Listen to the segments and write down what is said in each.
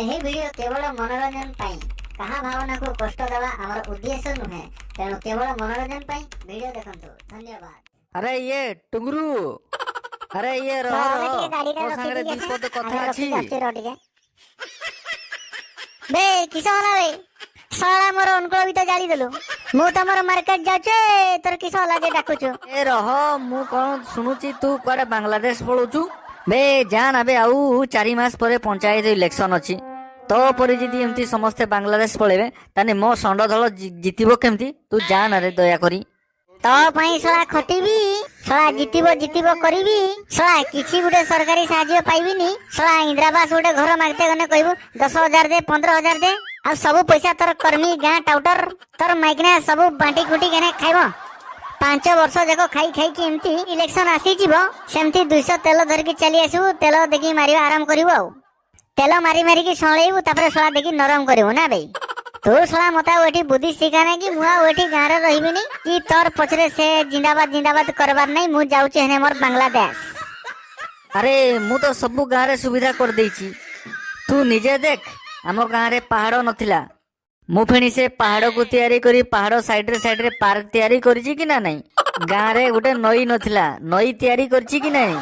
ଏହି ଭିଡିଓ କେବଳ मनोरंजन ପାଇଁ କାହା ଭାବନାକୁ କଷ୍ଟ ଦେବା ଆମର ଉଦ୍ଦେଶ୍ୟ ନୁହେଁ। ତେଣୁ କେବଳ मनोरंजन ପାଇଁ ଭିଡିଓ ଦେଖନ୍ତୁ। ଧନ୍ୟବାଦ। अरे ये टुंगरू, अरे ये रह ମୋ ସାଙ୍ଗରେ ଦି ପଦ କଥା ଅଛି। ବେ କିସ ହେଲା ବେ? ସାଳା ମୋର ଅନୁକୂଳ ବି ତ ଜାଳି ଦେଲୁ। ମୁଁ ତମର ମାର୍କେଟ ଯାଉଛେ ତୋର କିସ ହେଲା ଯେ ଡାକୁଛୁ? ଏ ରହ ମୁଁ କଣ ଶୁଣୁଛି ତୁ କୁଆଡେ ବାଂଲାଦେଶ ପଳଉଛୁ? ବେ ଜାନ ଏବେ ଆଉ 4 ମାସ ପରେ ପଞ୍ଚାୟତ ଇଲେକ୍ସନ ଅଛି। तो परी जी एमती समस्ते बांग्लादेश पळेबे ताने मो षंड दल जितिबो केमती तू जान रे दया करी। तो पई सला खटिबी सला जितिबो करबी सला किछि गुटे सरकारी साहाय्य पाइबिनी। सला इंदिरावास गुटे घर मागते गने कहबो 10,000 दे 15,000 दे आ सब पैसा तोर कर्मी गां टाउटर तोर माइकना सब बांटी कुटी गने खाइबो। 5 वर्ष देखो खाई खाई कि एमती इलेक्शन आसी जीवो सेमती 200 तेल धर के चली आसु तेल देखि मारिबा आराम करिवो। तेल मारी मारी की सळेबू तापर सळा देखि नरम करिवो ना बे। तू सळा मता ओठी बुद्धि सिखाने कि मुआ ओठी गां रे रहिबिनी कि तोर पछरे से जिंदाबाद करबार नहीं। मु जाउचे हने मोर बांग्लादेश। अरे मु तो सब गां रे सुविधा कर देइची। तू निजे देख आम गां रे पहाड़ नथिला मु फेणी से पहाड़ को तैयारी करी पहाड़ साइड रे पार्क तैयारी करची कि ना नहीं। गां रे गुटे नई नथिला नई तैयारी करची कि नहीं।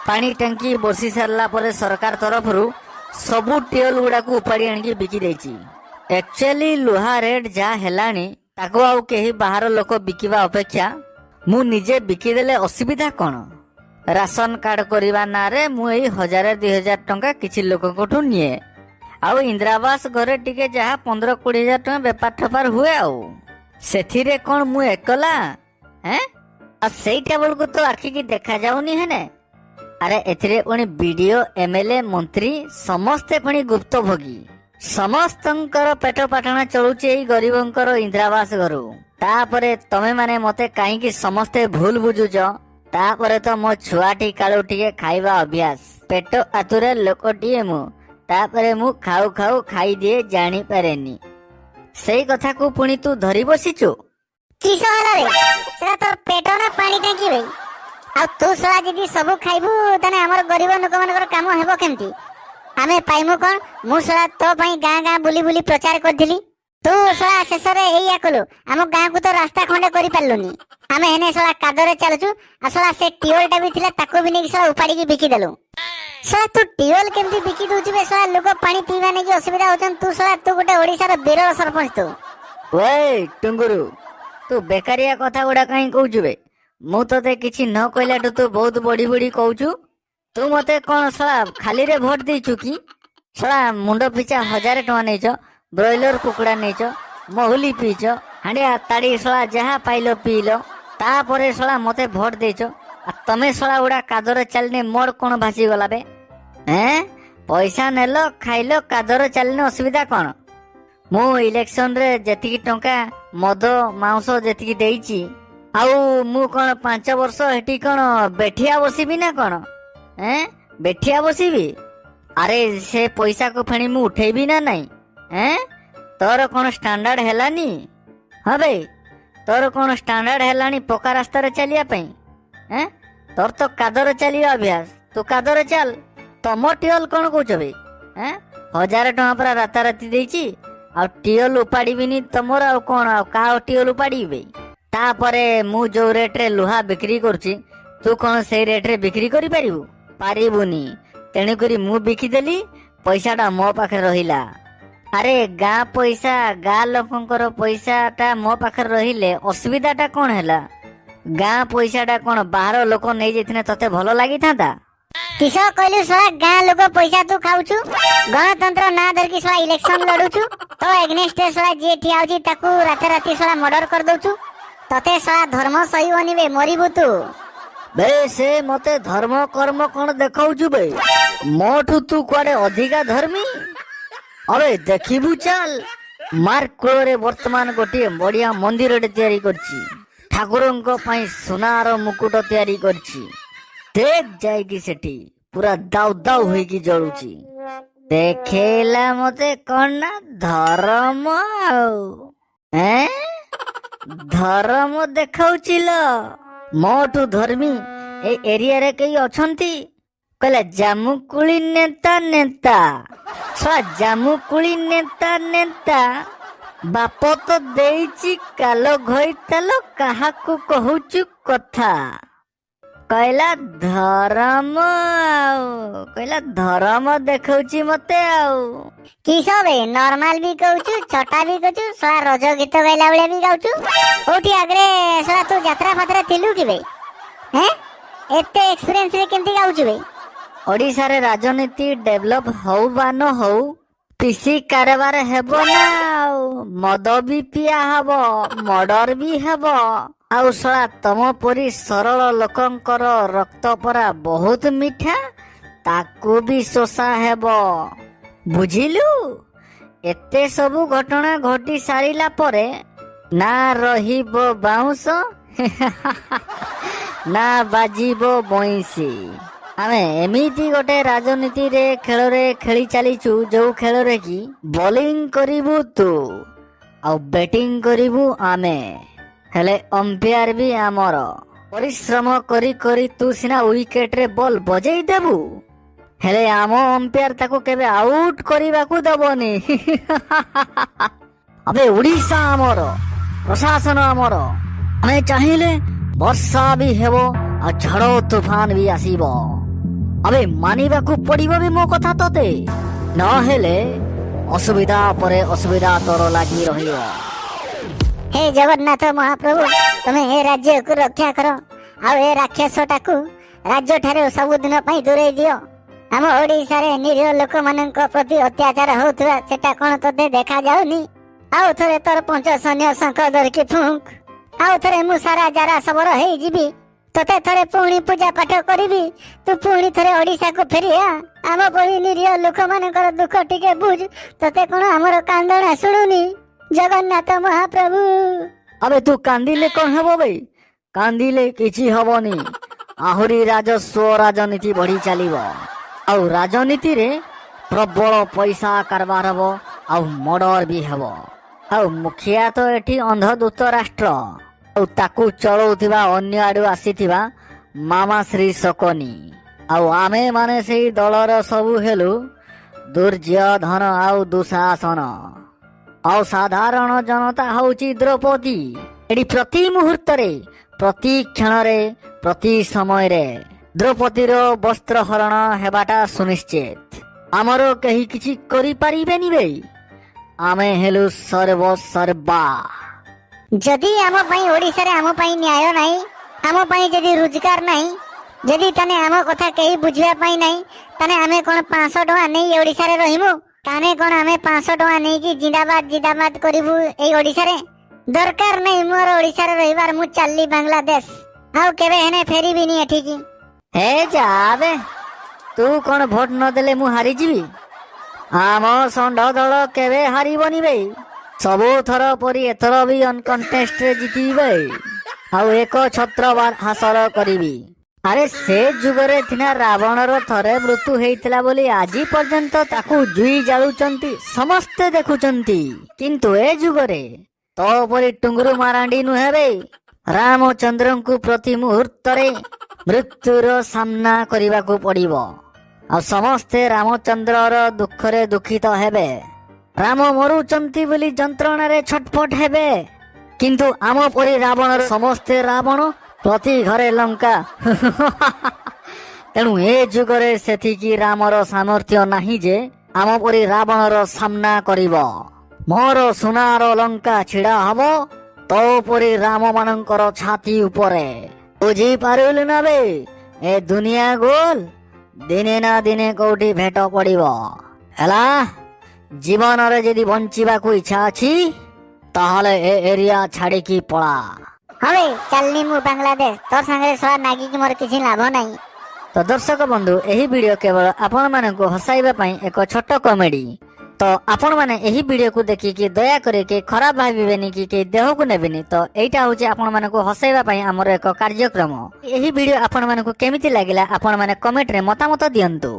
पानी टंकी बसी सारला परे सरकार तरफरु सबू टियल गुड़ा को उपाड़ी आनिकी बिकी देची। एक्चुअली लुहा रेट जा हेलानी ताको आउ केही बाहर लोक बिकिबा अपेक्षा मु निजे बिकी देले असुविधा कोन। राशन कार्ड करिबा ना रे मु एई 1,000-2,000 टंका किछि लोक कोठु निये आउ इंदिरावास घरे टिके जहा 15-20,000 टंका व्यापार ठपार हुए आउ सेथिरे कोन मु एकला हैं आ सेई टेबल को तो आखि की देखा जाउनी हेने। अरे एथिरे पुणी बीडीओ एमएलए मंत्री समस्ते पुणी गुप्त भोगी समस्तंकर पेट पाटना चलुचे एई गरीबंकर इंदिरावास घरु। तापरे तमे माने मते काई की समस्ते भूल बुझुच। तापरे तो मो छुआटी काळू टिके खाइबा अभ्यास पेट आतुरे लोकटिए मु तापरे मु खाऊ खाऊ खाई दिए जानी पारेनी। सेई कथा को पुणी तू धरी बसिचु किस होला रे? सेरा तोर पेट ना पानी टांकी रे। आ तू सला जदी सब खाइबू तने हमर गरीब लोक मानकर काम हेबो केमती? आमे पाइमु कोन? मु सला तो पई गां गां बुली बुली प्रचार करदिली। तू सला शेषरे एया कलु हम गां को तो रास्ता खंडे करि पाललुनी। आमे हेने सला कादरे चलचु आ सला से टियोलटा भी थिला ताको भी नै सला उपाड़ी की बिकी देलु। सला तू टियोल केमती बिकी दोछु बे? सला लोक पानी पीवा नै की असुविधा होचन। तू सला तू गोटे ओडिसा रो बिरल सरपंच तू। ओए टुंगुरु तू बेकारिया कथा गुडा काई कहउछु बे? मु तते किछि न कहलाटू तू बहुत बड़ी बड़ी कहउछु। तू मते कोन सला खाली रे भोट देइछु की? सला मुंडो पिछा 1,000 टका नेछ ब्रॉयलर कुकुड़ा नेछ महुली पीछ हांडिया ताड़ी सला जहा पाइलो पीलो तापरे सला मते भोट देइछ। आ तमे सला उडा कादर चलने मोर कोन भासी गला बे? हैं पैसा नेलो खाइलो कादर चलने असुविधा कोन? मु इलेक्शन रे जेतिकी टंका मद मांस जेतिकी देइची आउ मु कोन 5 वर्ष हेटी कोन बेठिया बसीबी ना कोन? हैं बेठिया बसीबी? अरे से पैसा को फेणी मु उठेबी ना नहीं। हैं तोर कोन स्टैंडर्ड हेलानी? हां बे तोर कोन स्टैंडर्ड हेलानी पक्का रास्ता रे चलिया पई? हैं तोर तो कादर चलिया अभ्यास तू कादर चल तमो टियल कोन कहछ बे? हैं 1,000 टका पर राता राती देइची आ टियल उपाड़ीबिनी तमोर आ कोन आ का टियल उपाड़ीबे? तापरे मु जो रेट रे लुहा बिक्री करछि तू कोन से रेट रे बिक्री करि परिबु? पारिबुनी। तेणु करी मु बिकी देली पैसाटा मो पाखे रहिला। अरे गां पैसा गां लोकंकर पैसाटा मो पाखे रहिले असुविधाटा कोन हैला? गां पैसाटा कोन बाहर लोक नै जेथिने तते भलो लागि थांता? किसो कहलु सला गां लोक पैसा तू खाउछु गणतंत्र ना धर की सला इलेक्शन लडुछु तो एग्नेस्ट सला जे ठियाउची ताकू राते राती सला मर्डर कर दउछु। तते सला धर्म सही होनी बे मरिबु तू। बे से मते धर्म कर्म कोन देखाउछु बे? मोठू तू कोडे अधिका धर्मी? अबे देखिबु चल मार्कोरे रे वर्तमान गोटे बढ़िया मंदिर रे तयारी करछि ठाकुरंको पई सोनार मुकुट तयारी करछि। देख जाय की सेठी पूरा दाउ दाउ होई की जळुछि। देखेला मते कोन ना धर्म आउ हैं धर्म देखाउचिल मोठू धर्मी ए एरिया रे कई अछंती कहले जामुकुली नेता नेता ଶଳା ଜାମୁକୁଳି ନେତା ନେତା ବାପ ତ ଦେଇଛି କାଲ ଘଇତାଲ କାହାକୁ କହୁଛୁ କଥା। କହିଲା ଧରମ ଦେଖଉଛି ମତେ ଆଉ। କିସବେ ନର୍ମାଲ ବି କହୁଛୁ, ଛଟା ବି କହୁଛୁ, ଶଳା ରଜ ଗୀତ ଗାଇଲା ଭଳିଆ ବି ଗାଉଛୁ। କୋଉଠି ଆଗରେ ଶଳା ତୁ ଯାତ୍ରା ଫାତ୍ରା ଥିଲୁ କି ବେ? ହେଁ ଏତେ ଏକ୍ସପିରିଏନ୍ସ ରେ କେମିତି ଗାଉଛୁ ବେ? ଓଡ଼ିଶାରେ ରାଜନୀତି ଡେଭଲପ ହଉ ବା ନ ହଉ, ପିସି କାରବାର ହେବ ନା ଆଉ। ମଦ ବି ପିଆ ହବ, ମର୍ଡର ବି ହେବ। ଆଉ ଶଳା ତମ ପରି ସରଳ ଲୋକଙ୍କର ରକ୍ତ ପରା ବହୁତ ମିଠା, ତାକୁ ବି ଶୋଷା ହେବ। ବୁଝିଲୁ? ଏତେ ସବୁ ଘଟଣା ଘଟି ସାରିଲା ପରେ ନା ରହିବ ବାଉଁଶ ନା ବାଜିବ ବଇଁଶୀ। ଆମେ ଏମିତି ଗୋଟେ ରାଜନୀତିରେ ଖେଳରେ ଖେଳି ଚାଲିଛୁ, ଯୋଉ ଖେଳରେ କି ବୋଲିଂ କରିବୁ ତୁ ଆଉ ବ୍ୟାଟିଂ କରିବୁ ଆମେ, ହେଲେ ଅମ୍ପାୟାର ବି ଆମର। ପରିଶ୍ରମ କରି କରି ତୁ ସିନା ୱିକେଟରେ ବଲ୍ ବଜେଇ ଦେବୁ, ହେଲେ ଆମ ଅମ୍ପାୟାର ତାକୁ କେବେ ଆଉଟ କରିବାକୁ ଦେବନି। ଆବେ ଓଡ଼ିଶା ଆମର, ପ୍ରଶାସନ ଆମର। ଆମେ ଚାହିଁଲେ ବର୍ଷା ବି ହେବ ଆଉ ଝଡ଼ ତୁଫାନ ବି ଆସିବ। ଆବେ ମାନିବାକୁ ପଡ଼ିବ ବି ମୋ କଥା ତତେ, ନହେଲେ ଅସୁବିଧା ପରେ ଅସୁବିଧା ତୋର ଲାଗି ରହିବ। हे जगन्नाथ महाप्रभु, तुम्हें ए राज्य को रक्षा करो आ ए राक्षसटाकू राज्य ठारे सबुदिन पई दूरेई दियो। आम ओडिशा रे निरीह लोक मानक प्रति अत्याचार होउथुवा सेटा कोन तते देखा जाउनी। आउ थरे तोर पंच सैन्य शंख धरकी फुंक, आउ थरे मु सारा जारा सबरो हेई जीबी, तते थरे पुणी पूजा पाठ करिबी, तू पुणी थरे ओडिशा को फेरिया। आम परी निरीह लोक मानकर दुख टिके बुझ, तते कोन हमर कांदणा सुनुनी। जगन्नाथ महाप्रभु। अबे तू कांदिले कौन हेबो बे? कांदिले किछि हबनी, आहुरी राजस्व राजनीति बढ़ी चलिबो। आउ राजनीति रे प्रबल पैसा कारबार हबो आउ मर्डर भी हबो। आउ मुखिया तो एठी अंधदूत राष्ट्र, आउ ताकू चलौथिबा अन्य आडू आसीथिबा मामा श्री सकनी। आउ आमे माने सेही दलर सबु हेलु दुर्योधन आउ दुशासन। ଆଉ ସାଧାରଣ ଜନତା ହଉଛି ଦ୍ରୌପଦୀ। ଏଠି ପ୍ରତି ମୁହୂର୍ତ୍ତରେ, ପ୍ରତି କ୍ଷଣରେ, ପ୍ରତି ସମୟରେ ଦ୍ରୌପଦୀର ବସ୍ତ୍ର ହରଣ ହେବାଟା ସୁନିଶ୍ଚିତ। ଆମର କେହି କିଛି କରିପାରିବେନି ବେ, ଆମେ ହେଲୁ ସର୍ବସର୍ବା। ଯଦି ଆମ ପାଇଁ ଓଡ଼ିଶାରେ ଆମ ପାଇଁ ନ୍ୟାୟ ନାହିଁ, ଆମ ପାଇଁ ଯଦି ରୋଜଗାର ନାହିଁ, ଯଦି ତାନେ ଆମ କଥା କେହି ବୁଝିବା ପାଇଁ ନାହିଁ, ତାନେ ଆମେ କ'ଣ 500 ଟଙ୍କା ନେଇ ଓଡ଼ିଶାରେ ରହିମୁ? ताने कोन हमें 500 टका नहीं कि जिंदाबाद जिंदाबाद करिबु ए ओडिसा रे? दरकार नहीं मोर ओडिसा रे रहिबार, मु चल्ली बांग्लादेश। आउ केबे हेने फेरी भी नहीं एठी की। हे जाबे, तू कोन भोट न देले मु हारी जीवी? आम संढ दल केबे हारिबनी बे, सबु थर परी एथर भी अनकंटेस्ट रे जीतीबे आउ एक छत्रबार हासिल करिबी। अरे से जुगरे थिना रावणर थरे मृत्यु हेइतला बोली आजी पर्यंत ताकू जुई जालुचंती समस्ते देखुचंती, किंतु ए जुगरे तो परी टुंगुरु मारांडी नुहेबे। रामचंद्रंकु प्रति मुहूर्तरे मृत्युर सामना करिबा को पड़िबो आ समस्ते रामचंद्रर दुखरे दुखित हेबे। राम मरुचंती बोली जंत्रणा रे छटपट हेबे, किंतु आम परी रावणर समस्ते रावण प्रति घरे लंका। तेणु ए जुगरे सेथिकी रामर सामर्थ्य नाही जे आम परी रावणर सामना करिब। मोर सुनार लंका छिड़ा हब तो परी राम मानकर छाती उपरे। बुझी पारुलु ना बे, ए दुनिया गोल दिने ना दिने कोठी भेट पड़िब। हला जीवन रे जदि बंचिबाकू इच्छा अछि ताहले ए एरिया छाड़ी की पळा। हवे चलनी मु बांग्लादेश, तोर संगे सवा नागी कि मोर किछि लाभ नाही। तो दर्शक बंधु, एही वीडियो केवल आपण मानकु हसाइबा पई एक छोट कॉमेडी। तो आपण माने एही वीडियो को देखि कि दया करे के खराब भाबिबेनी कि देह को नेबेनी। तो एटा होचे आपण मानकु हसाइबा पई हमर एक कार्यक्रम। एही वीडियो आपण मानकु केमिति लागिला आपण माने कमेंट रे मतामत दियंतु।